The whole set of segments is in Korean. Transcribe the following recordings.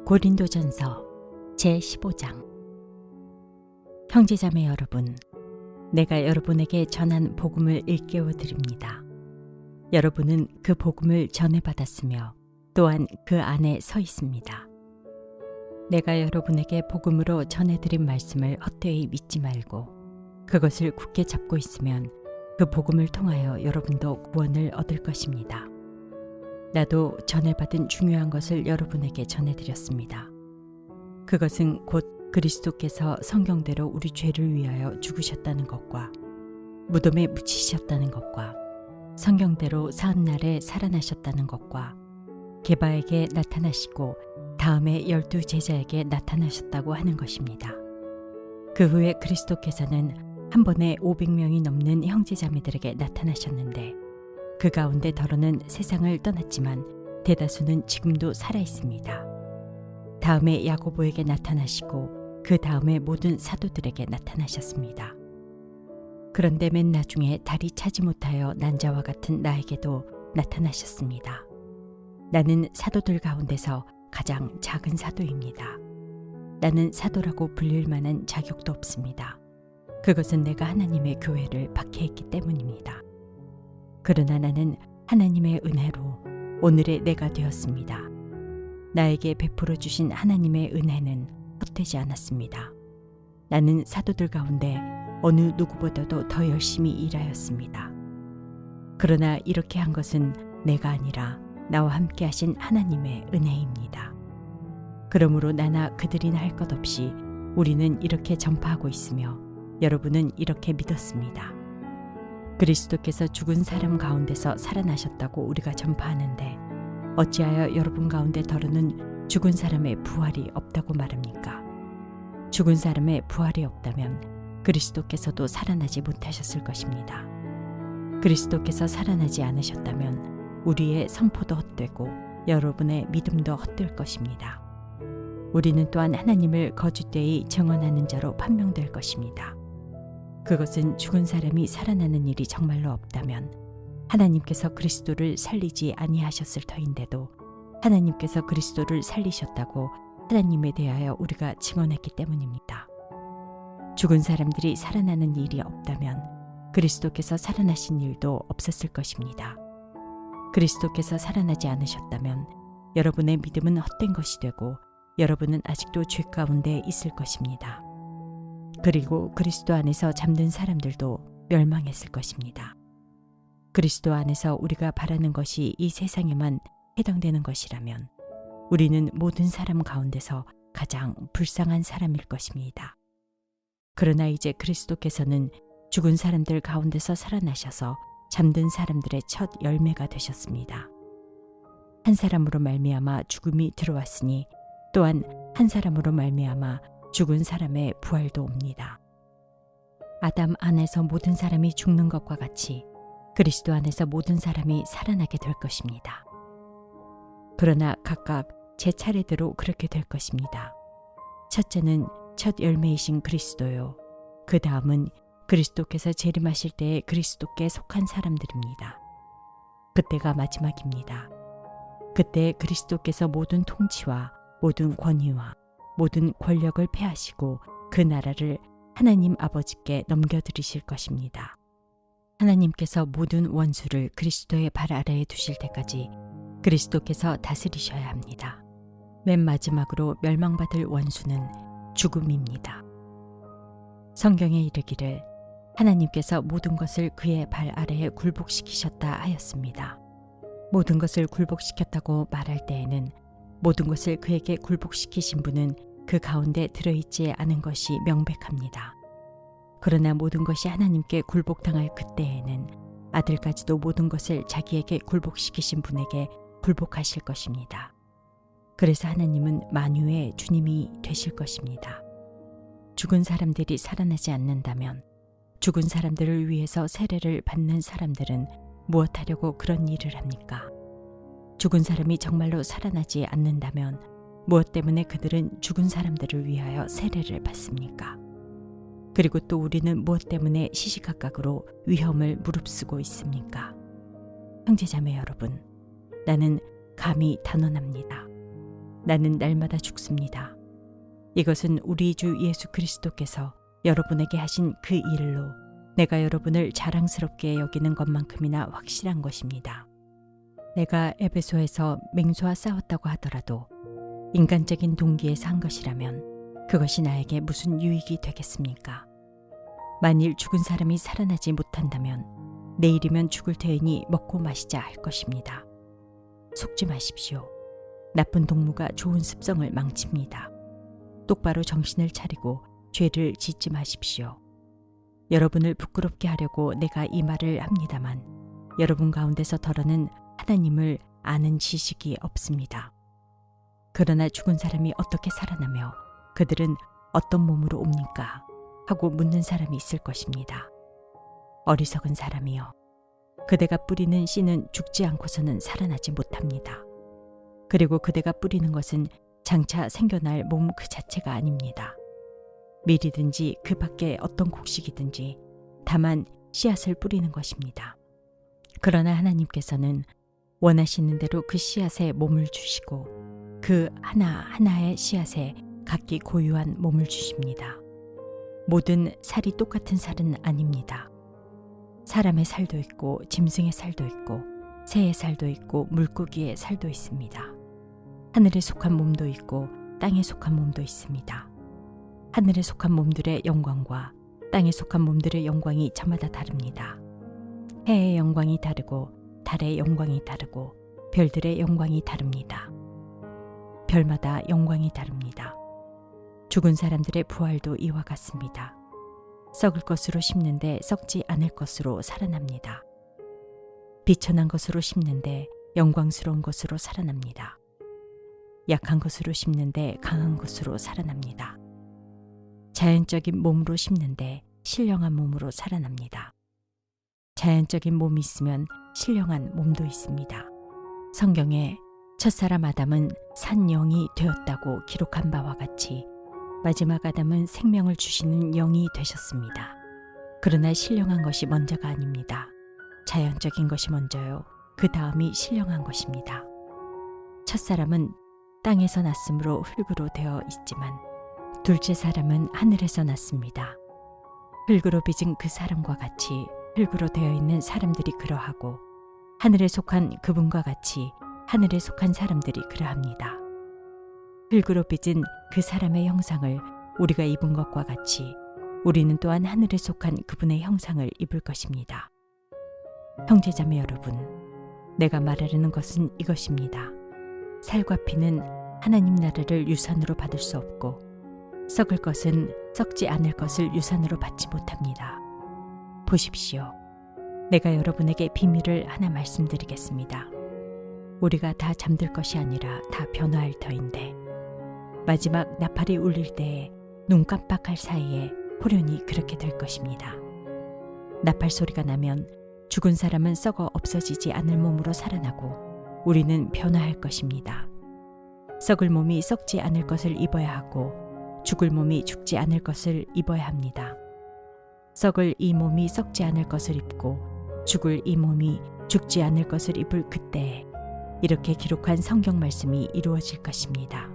고린도전서 제15장. 형제자매 여러분, 내가 여러분에게 전한 복음을 일깨워 드립니다. 여러분은 그 복음을 전해받았으며 또한 그 안에 서 있습니다. 내가 여러분에게 복음으로 전해드린 말씀을 헛되이 믿지 말고 그것을 굳게 잡고 있으면 그 복음을 통하여 여러분도 구원을 얻을 것입니다. 나도 전해받은 중요한 것을 여러분에게 전해드렸습니다. 그것은 곧 그리스도께서 성경대로 우리 죄를 위하여 죽으셨다는 것과 무덤에 묻히셨다는 것과 성경대로 사흘날에 살아나셨다는 것과 게바에게 나타나시고 다음에 12 제자에게 나타나셨다고 하는 것입니다. 그 후에 그리스도께서는 한 번에 500명이 넘는 형제자매들에게 나타나셨는데 그 가운데 더러는 세상을 떠났지만 대다수는 지금도 살아 있습니다. 다음에 야고보에게 나타나시고 그 다음에 모든 사도들에게 나타나셨습니다. 그런데 맨 나중에 다리 차지 못하여 난 자와 같은 나에게도 나타나셨습니다. 나는 사도들 가운데서 가장 작은 사도입니다. 나는 사도라고 불릴 만한 자격도 없습니다. 그것은 내가 하나님의 교회를 박해했기 때문입니다. 그러나 나는 하나님의 은혜로 오늘의 내가 되었습니다. 나에게 베풀어 주신 하나님의 은혜는 헛되지 않았습니다. 나는 사도들 가운데 어느 누구보다도 더 열심히 일하였습니다. 그러나 이렇게 한 것은 내가 아니라 나와 함께 하신 하나님의 은혜입니다. 그러므로 나나 그들이나 할 것 없이 우리는 이렇게 전파하고 있으며 여러분은 이렇게 믿었습니다. 그리스도께서 죽은 사람 가운데서 살아나셨다고 우리가 전파하는데 어찌하여 여러분 가운데 더러는 죽은 사람의 부활이 없다고 말합니까? 죽은 사람의 부활이 없다면 그리스도께서도 살아나지 못하셨을 것입니다. 그리스도께서 살아나지 않으셨다면 우리의 선포도 헛되고 여러분의 믿음도 헛될 것입니다. 우리는 또한 하나님을 거짓되이 증언하는 자로 판명될 것입니다. 그것은 죽은 사람이 살아나는 일이 정말로 없다면 하나님께서 그리스도를 살리지 아니하셨을 터인데도 하나님께서 그리스도를 살리셨다고 하나님에 대하여 우리가 증언했기 때문입니다. 죽은 사람들이 살아나는 일이 없다면 그리스도께서 살아나신 일도 없었을 것입니다. 그리스도께서 살아나지 않으셨다면 여러분의 믿음은 헛된 것이 되고 여러분은 아직도 죄 가운데 있을 것입니다. 그리고 그리스도 안에서 잠든 사람들도 멸망했을 것입니다. 그리스도 안에서 우리가 바라는 것이 이 세상에만 해당되는 것이라면 우리는 모든 사람 가운데서 가장 불쌍한 사람일 것입니다. 그러나 이제 그리스도께서는 죽은 사람들 가운데서 살아나셔서 잠든 사람들의 첫 열매가 되셨습니다. 한 사람으로 말미암아 죽음이 들어왔으니 또한 한 사람으로 말미암아 죽은 사람의 부활도 옵니다. 아담 안에서 모든 사람이 죽는 것과 같이 그리스도 안에서 모든 사람이 살아나게 될 것입니다. 그러나 각각 제 차례대로 그렇게 될 것입니다. 첫째는 첫 열매이신 그리스도요. 그 다음은 그리스도께서 재림하실 때에 그리스도께 속한 사람들입니다. 그때가 마지막입니다. 그때 그리스도께서 모든 통치와 모든 권위와 모든 권력을 폐하시고 그 나라를 하나님 아버지께 넘겨드리실 것입니다. 하나님께서 모든 원수를 그리스도의 발 아래에 두실 때까지 그리스도께서 다스리셔야 합니다. 맨 마지막으로 멸망받을 원수는 죽음입니다. 성경에 이르기를 하나님께서 모든 것을 그의 발 아래에 굴복시키셨다 하였습니다. 모든 것을 굴복시켰다고 말할 때에는 모든 것을 그에게 굴복시키신 분은 그 가운데 들어있지 않은 것이 명백합니다. 그러나 모든 것이 하나님께 굴복당할 그때에는 아들까지도 모든 것을 자기에게 굴복시키신 분에게 굴복하실 것입니다. 그래서 하나님은 만유의 주님이 되실 것입니다. 죽은 사람들이 살아나지 않는다면 죽은 사람들을 위해서 세례를 받는 사람들은 무엇하려고 그런 일을 합니까? 죽은 사람이 정말로 살아나지 않는다면 무엇 때문에 그들은 죽은 사람들을 위하여 세례를 받습니까? 그리고 또 우리는 무엇 때문에 시시각각으로 위험을 무릅쓰고 있습니까? 형제자매 여러분, 나는 감히 단언합니다. 나는 날마다 죽습니다. 이것은 우리 주 예수 그리스도께서 여러분에게 하신 그 일로 내가 여러분을 자랑스럽게 여기는 것만큼이나 확실한 것입니다. 내가 에베소에서 맹수와 싸웠다고 하더라도 인간적인 동기에서 한 것이라면 그것이 나에게 무슨 유익이 되겠습니까? 만일 죽은 사람이 살아나지 못한다면 내일이면 죽을 터이니 먹고 마시자 할 것입니다. 속지 마십시오. 나쁜 동무가 좋은 습성을 망칩니다. 똑바로 정신을 차리고 죄를 짓지 마십시오. 여러분을 부끄럽게 하려고 내가 이 말을 합니다만 여러분 가운데서 덜어는 하나님을 아는 지식이 없습니다. 그러나 죽은 사람이 어떻게 살아나며 그들은 어떤 몸으로 옵니까? 하고 묻는 사람이 있을 것입니다. 어리석은 사람이여, 그대가 뿌리는 씨는 죽지 않고서는 살아나지 못합니다. 그리고 그대가 뿌리는 것은 장차 생겨날 몸 그 자체가 아닙니다. 밀이든지 그 밖에 어떤 곡식이든지 다만 씨앗을 뿌리는 것입니다. 그러나 하나님께서는 원하시는 대로 그 씨앗에 몸을 주시고 그 하나하나의 씨앗에 각기 고유한 몸을 주십니다. 모든 살이 똑같은 살은 아닙니다. 사람의 살도 있고 짐승의 살도 있고 새의 살도 있고 물고기의 살도 있습니다. 하늘에 속한 몸도 있고 땅에 속한 몸도 있습니다. 하늘에 속한 몸들의 영광과 땅에 속한 몸들의 영광이 저마다 다릅니다. 해의 영광이 다르고 달의 영광이 다르고 별들의 영광이 다릅니다. 별마다 영광이 다릅니다. 죽은 사람들의 부활도 이와 같습니다. 썩을 것으로 심는데 썩지 않을 것으로 살아납니다. 비천한 것으로 심는데 영광스러운 것으로 살아납니다. 약한 것으로 심는데 강한 것으로 살아납니다. 자연적인 몸으로 심는데 신령한 몸으로 살아납니다. 자연적인 몸이 있으면 신령한 몸도 있습니다. 성경에 첫사람 아담은 산 영이 되었다고 기록한 바와 같이 마지막 아담은 생명을 주시는 영이 되셨습니다. 그러나 신령한 것이 먼저가 아닙니다. 자연적인 것이 먼저요. 그 다음이 신령한 것입니다. 첫사람은 땅에서 났으므로 흙으로 되어 있지만 둘째 사람은 하늘에서 났습니다. 흙으로 빚은 그 사람과 같이 흙으로 되어 있는 사람들이 그러하고 하늘에 속한 그분과 같이 하늘에 속한 사람들이 그러합니다. 흙으로 빚은 그 사람의 형상을 우리가 입은 것과 같이 우리는 또한 하늘에 속한 그분의 형상을 입을 것입니다. 형제자매 여러분, 내가 말하려는 것은 이것입니다. 살과 피는 하나님 나라를 유산으로 받을 수 없고 썩을 것은 썩지 않을 것을 유산으로 받지 못합니다. 보십시오. 내가 여러분에게 비밀을 하나 말씀드리겠습니다. 우리가 다 잠들 것이 아니라 다 변화할 터인데 마지막 나팔이 울릴 때에 눈 깜빡할 사이에 호련히 그렇게 될 것입니다. 나팔 소리가 나면 죽은 사람은 썩어 없어지지 않을 몸으로 살아나고 우리는 변화할 것입니다. 썩을 몸이 썩지 않을 것을 입어야 하고 죽을 몸이 죽지 않을 것을 입어야 합니다. 썩을 이 몸이 썩지 않을 것을 입고 죽을 이 몸이 죽지 않을 것을 입을 그때에 이렇게 기록한 성경 말씀이 이루어질 것입니다.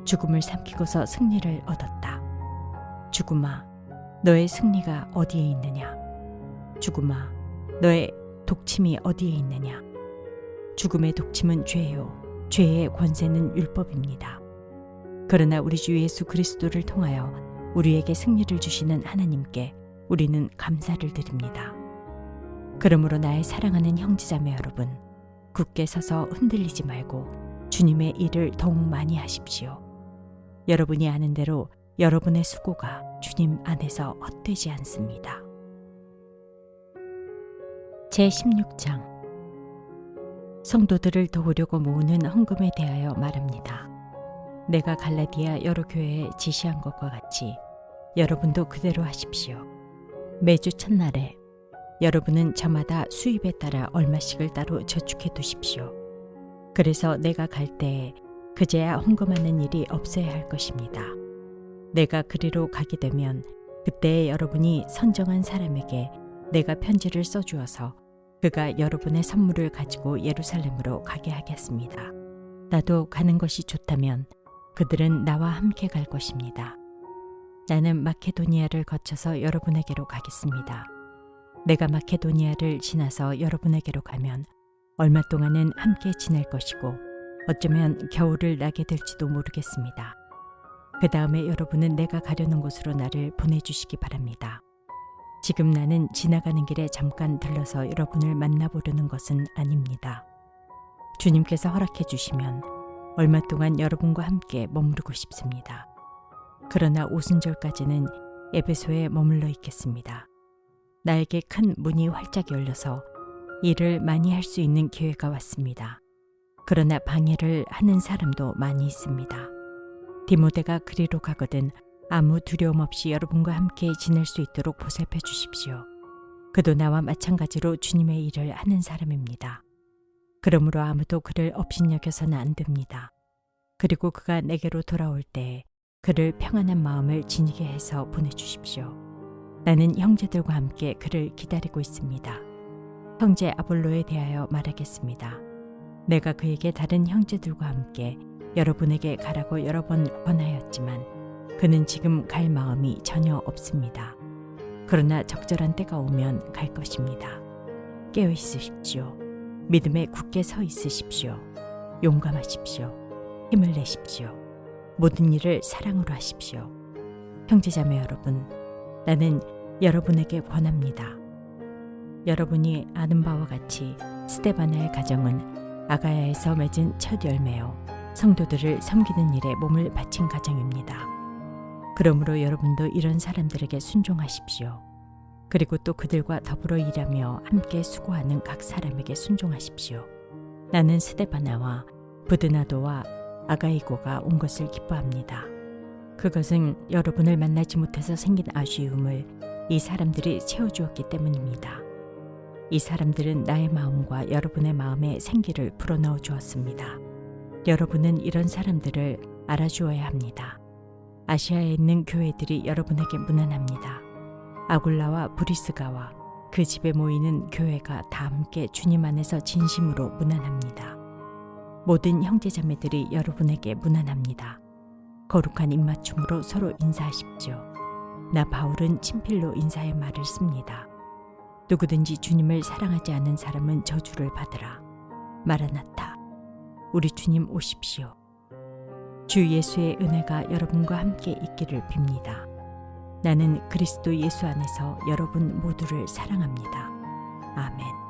죽음을 삼키고서 승리를 얻었다. 죽음아, 너의 승리가 어디에 있느냐? 죽음아, 너의 독침이 어디에 있느냐? 죽음의 독침은 죄요. 죄의 권세는 율법입니다. 그러나 우리 주 예수 그리스도를 통하여 우리에게 승리를 주시는 하나님께 우리는 감사를 드립니다. 그러므로 나의 사랑하는 형제자매 여러분, 굳게 서서 흔들리지 말고 주님의 일을 더욱 많이 하십시오. 여러분이 아는 대로 여러분의 수고가 주님 안에서 헛되지 않습니다. 제16장 성도들을 도우려고 모으는 헌금에 대하여 말합니다. 내가 갈라디아 여러 교회에 지시한 것과 같이 여러분도 그대로 하십시오. 매주 첫날에 여러분은 저마다 수입에 따라 얼마씩을 따로 저축해 두십시오. 그래서 내가 갈 때에 그제야 헌금하는 일이 없어야 할 것입니다. 내가 그리로 가게 되면 그때에 여러분이 선정한 사람에게 내가 편지를 써주어서 그가 여러분의 선물을 가지고 예루살렘으로 가게 하겠습니다. 나도 가는 것이 좋다면 그들은 나와 함께 갈 것입니다. 나는 마케도니아를 거쳐서 여러분에게로 가겠습니다. 내가 마케도니아를 지나서 여러분에게로 가면 얼마 동안은 함께 지낼 것이고 어쩌면 겨울을 나게 될지도 모르겠습니다. 그 다음에 여러분은 내가 가려는 곳으로 나를 보내주시기 바랍니다. 지금 나는 지나가는 길에 잠깐 들러서 여러분을 만나보려는 것은 아닙니다. 주님께서 허락해 주시면 얼마 동안 여러분과 함께 머무르고 싶습니다. 그러나 오순절까지는 에베소에 머물러 있겠습니다. 나에게 큰 문이 활짝 열려서 일을 많이 할 수 있는 기회가 왔습니다. 그러나 방해를 하는 사람도 많이 있습니다. 디모데가 그리로 가거든 아무 두려움 없이 여러분과 함께 지낼 수 있도록 보살펴 주십시오. 그도 나와 마찬가지로 주님의 일을 하는 사람입니다. 그러므로 아무도 그를 업신여겨서는 안 됩니다. 그리고 그가 내게로 돌아올 때 그를 평안한 마음을 지니게 해서 보내주십시오. 나는 형제들과 함께 그를 기다리고 있습니다. 형제 아볼로에 대하여 말하겠습니다. 내가 그에게 다른 형제들과 함께 여러분에게 가라고 여러 번 권하였지만 그는 지금 갈 마음이 전혀 없습니다. 그러나 적절한 때가 오면 갈 것입니다. 깨어 있으십시오. 믿음에 굳게 서 있으십시오. 용감하십시오. 힘을 내십시오. 모든 일을 사랑으로 하십시오. 형제자매 여러분, 나는 여러분에게 권합니다. 여러분이 아는 바와 같이 스데바나의 가정은 아가야에서 맺은 첫 열매요 성도들을 섬기는 일에 몸을 바친 가정입니다. 그러므로 여러분도 이런 사람들에게 순종하십시오. 그리고 또 그들과 더불어 일하며 함께 수고하는 각 사람에게 순종하십시오. 나는 스데바나와 부드나도와 아가이고가 온 것을 기뻐합니다. 그것은 여러분을 만나지 못해서 생긴 아쉬움을 이 사람들이 채워주었기 때문입니다. 이 사람들은 나의 마음과 여러분의 마음에 생기를 불어넣어 주었습니다. 여러분은 이런 사람들을 알아주어야 합니다. 아시아에 있는 교회들이 여러분에게 무난합니다. 아굴라와 브리스가와 그 집에 모이는 교회가 다 함께 주님 안에서 진심으로 무난합니다. 모든 형제자매들이 여러분에게 무난합니다. 거룩한 입맞춤으로 서로 인사하십시오. 나 바울은 친필로 인사의 말을 씁니다. 누구든지 주님을 사랑하지 않는 사람은 저주를 받으라. 마라나타. 우리 주님 오십시오. 주 예수의 은혜가 여러분과 함께 있기를 빕니다. 나는 그리스도 예수 안에서 여러분 모두를 사랑합니다. 아멘.